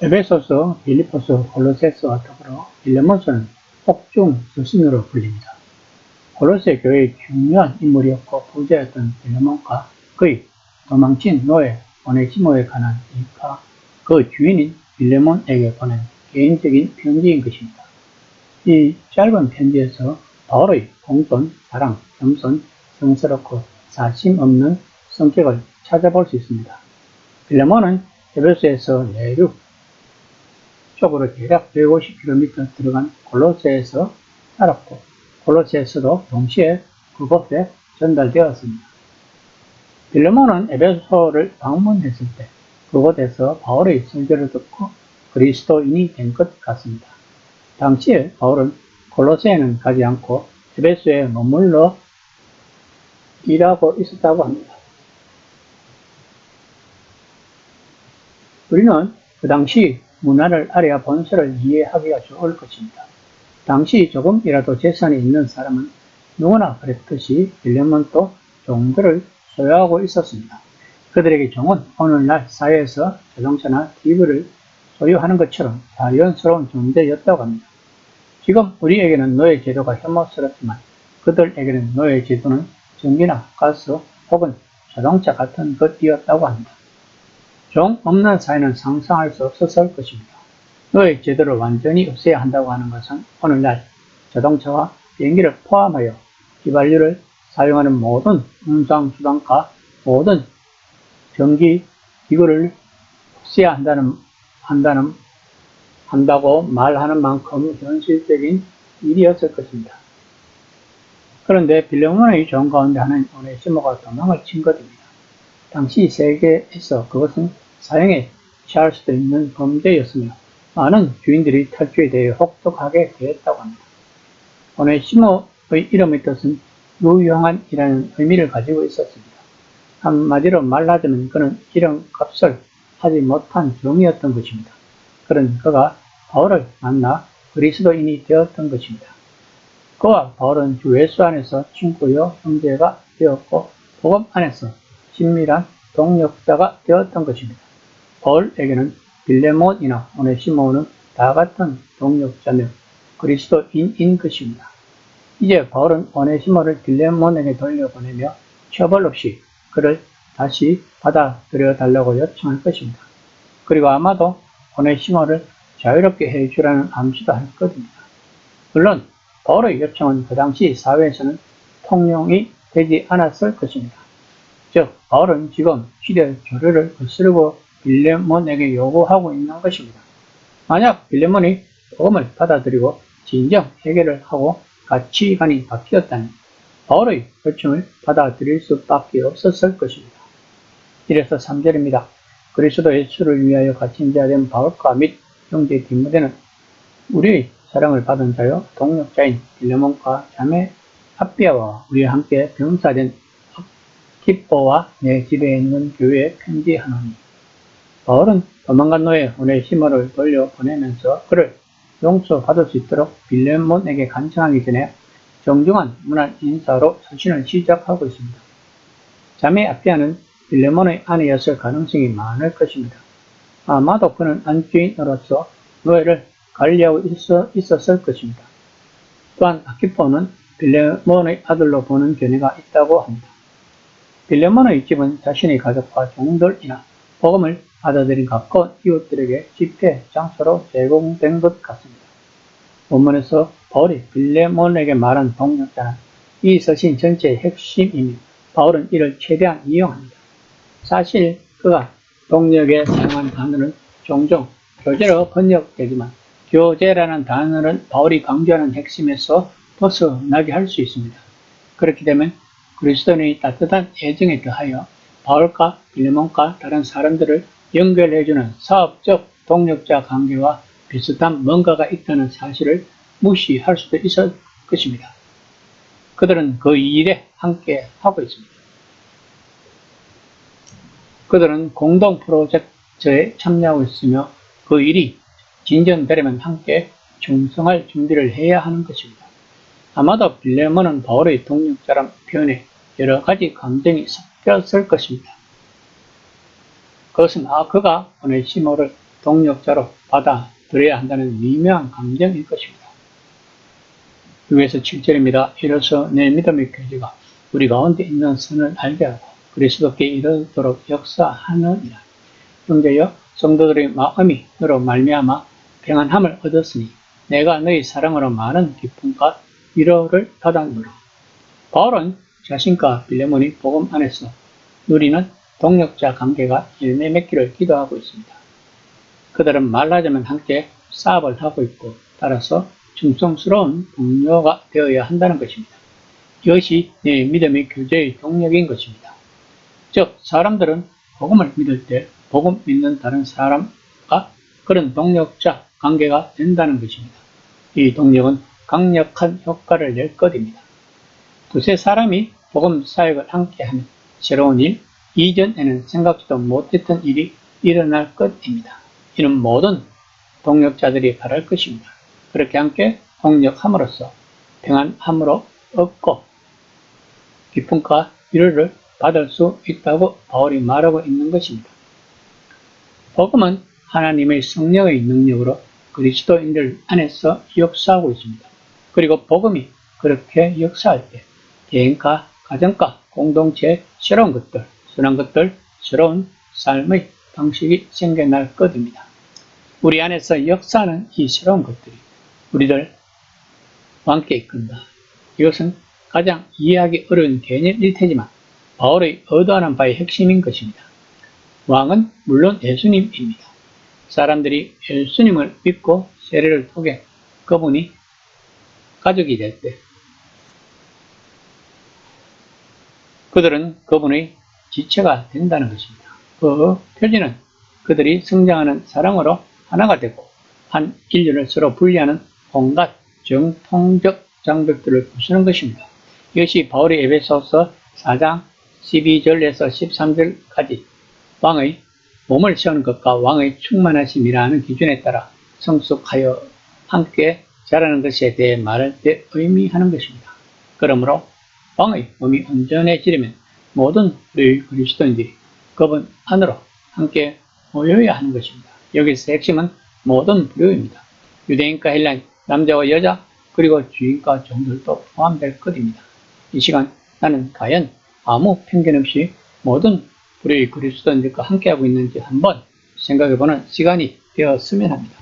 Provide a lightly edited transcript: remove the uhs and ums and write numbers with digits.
에베소서, 빌립보서, 골로새서와 더불어 빌레몬서는 폭중 서신으로 불립니다. 골로새 교회의 중요한 인물이었고 부자였던 빌레몬과 그의 도망친 노예 오네시모에 관한 이가 그 주인인 빌레몬에게 보낸 개인적인 편지인 것입니다. 이 짧은 편지에서 바울의 공손, 사랑, 겸손, 성스럽고 사심 없는 성격을 찾아볼 수 있습니다. 빌레몬은 에베소에서 내륙 쪽으로 대략 150km 들어간 골로새에서 살았고 골로새에서도 동시에 그곳에 전달되었습니다. 빌레몬은 에베소를 방문했을 때 그곳에서 바울의 설교를 듣고 그리스도인이 된 것 같습니다. 당시에 바울은 골로새에는 가지 않고 에베소에 머물러 일하고 있었다고 합니다. 우리는 그 당시 문화를 알아야 본서를 이해하기가 좋을 것입니다. 당시 조금이라도 재산이 있는 사람은 누구나 그랬듯이 빌레몬도 종들을 소유하고 있었습니다. 그들에게 종은 오늘날 사회에서 자동차나 TV를 소유하는 것처럼 자연스러운 존재였다고 합니다. 지금 우리에게는 노예 제도가 혐오스럽지만 그들에게는 노예 제도는 전기나 가스 혹은 자동차 같은 것이었다고 합니다. 종 없는 사회는 상상할 수 없었을 것입니다. 노예 제도를 완전히 없애야 한다고 하는 것은 오늘날 자동차와 비행기를 포함하여 휘발유를 사용하는 모든 운송수단과 모든 전기 기구를 없애야 한다고 말하는 만큼 현실적인 일이었을 것입니다. 그런데 빌레몬의 종 가운데 하나인 오네시모가 도망을 친 것입니다. 당시 세계에서 그것은 사형에 취할 수도 있는 범죄였으며 많은 주인들이 탈주에 대해 혹독하게 대했다고 합니다. 오네시모의 이름의 뜻은 유용한이라는 의미를 가지고 있었습니다. 한마디로 말하자면 그는 이름값을 하지 못한 종이었던 것입니다. 그런 그가 바울을 만나 그리스도인이 되었던 것입니다. 그와 바울은 주 예수 안에서 친구요 형제가 되었고 복음 안에서 친밀한 동역자가 되었던 것입니다. 바울에게는 빌레몬이나 오네시모는 다 같은 동역자며 그리스도인인 것입니다. 이제 바울은 오네시모를 빌레몬에게 돌려보내며 처벌 없이 그를 다시 받아들여 달라고 요청할 것입니다. 그리고 아마도 오네시모를 자유롭게 해주라는 암시도 할 것입니다. 물론 바울의 요청은 그 당시 사회에서는 통용이 되지 않았을 것입니다. 즉 바울은 지금 시대 교류를 거스르고 빌레몬에게 요구하고 있는 것입니다. 만약 빌레몬이 복음을 받아들이고 진정 해결을 하고 가치관이 바뀌었다면 바울의 요청을 받아들일 수밖에 없었을 것입니다. 이래서 3절입니다. 그리스도 예수를 위하여 갇힌 자 된 바울과 및 형제 디모데는 우리의 사랑을 받은 자요 동역자인 빌레몬과 자매 합비아와 우리와 함께 병사된 아키포와 내 집에 있는 교회에 편지하노니. 바울은 도망간 노예 오네시모를 돌려보내면서 그를 용서받을 수 있도록 빌레몬에게 간청하기 전에 정중한 문안 인사로 서신을 시작하고 있습니다. 자매 아피아는 빌레몬의 아내였을 가능성이 많을 것입니다. 아마도 그는 안주인으로서 노예를 관리하고 있었을 것입니다. 또한 아키포는 빌레몬의 아들로 보는 견해가 있다고 합니다. 빌레몬의 집은 자신의 가족과 종들이나 복음을 받아들인 가까운 이웃들에게 집회 장소로 제공된 것 같습니다. 본문에서 바울이 빌레몬에게 말한 동역자는 이 서신 전체의 핵심이며 바울은 이를 최대한 이용합니다. 사실 그가 동역에 사용한 단어는 종종 교제로 번역되지만 교제라는 단어는 바울이 강조하는 핵심에서 벗어나게 할 수 있습니다. 그렇게 되면 그리스도인의 따뜻한 애정에 더하여 바울과 빌레몬과 다른 사람들을 연결해주는 사업적 동역자 관계와 비슷한 뭔가가 있다는 사실을 무시할 수도 있을 것입니다. 그들은 그 일에 함께 하고 있습니다. 그들은 공동 프로젝트에 참여하고 있으며 그 일이 진전되려면 함께 충성할 준비를 해야 하는 것입니다. 아마도 빌레몬은 바울의 동역자란 표현에 여러 가지 감정이 섞였을 것입니다. 그것은 그가 오네시모를 동력자로 받아들여야 한다는 미묘한 감정일 것입니다. 6에서 7절입니다. 이로써 내 믿음의 교제가 우리 가운데 있는 선을 알게 하고 그리스도께 이르도록 역사하느니라. 형제여, 성도들의 마음이 너로 말미암아 평안함을 얻었으니 내가 너희 사랑으로 많은 기쁨과 위로를 받았노라. 바울은 자신과 빌레몬이 복음 안에서 누리는 동력자 관계가 열매 맺기를 기도하고 있습니다. 그들은 말하자면 함께 사업을 하고 있고 따라서 충성스러운 동료가 되어야 한다는 것입니다. 이것이 내 믿음의 교제의 동력인 것입니다. 즉 사람들은 복음을 믿을 때 복음 믿는 다른 사람과 그런 동력자 관계가 된다는 것입니다. 이 동력은 강력한 효과를 낼 것입니다. 두세 사람이 복음 사역을 함께하면 새로운 일, 이전에는 생각지도 못했던 일이 일어날 것입니다. 이는 모든 동력자들이 바랄 것입니다. 그렇게 함께 동력함으로써 평안함으로 얻고 기쁨과 위로를 받을 수 있다고 바울이 말하고 있는 것입니다. 복음은 하나님의 성령의 능력으로 그리스도인들 안에서 역사하고 있습니다. 그리고 복음이 그렇게 역사할 때 개인과 가정과 공동체의 새로운 것들, 선한 것들, 새로운 삶의 방식이 생겨날 것입니다. 우리 안에서 역사하는 이 새로운 것들이 우리들과 함께 이끈다. 이것은 가장 이해하기 어려운 개념일 테지만 바울의 의도하는 바의 핵심인 것입니다. 왕은 물론 예수님입니다. 사람들이 예수님을 믿고 세례를 통해 그분이 가족이 될 때 그들은 그분의 지체가 된다는 것입니다. 그 표지는 그들이 성장하는 사랑으로 하나가 되고 한 인류를 서로 분리하는 온갖 정통적 장벽들을 부수는 것입니다. 이것이 바울의 에베소서 4장 12절에서 13절까지 왕의 몸을 세우는 것과 왕의 충만하심이라는 기준에 따라 성숙하여 함께 자라는 것에 대해 말할 때 의미하는 것입니다. 그러므로 왕의 몸이 온전해지려면 모든 우리 그리스도인들이 그분 안으로 함께 모여야 하는 것입니다. 여기서 핵심은 모든 부류입니다. 유대인과 헬라인, 남자와 여자, 그리고 주인과 종들도 포함될 것입니다. 이 시간 나는 과연 아무 편견 없이 모든 우리 그리스도인들과 함께하고 있는지 한번 생각해보는 시간이 되었으면 합니다.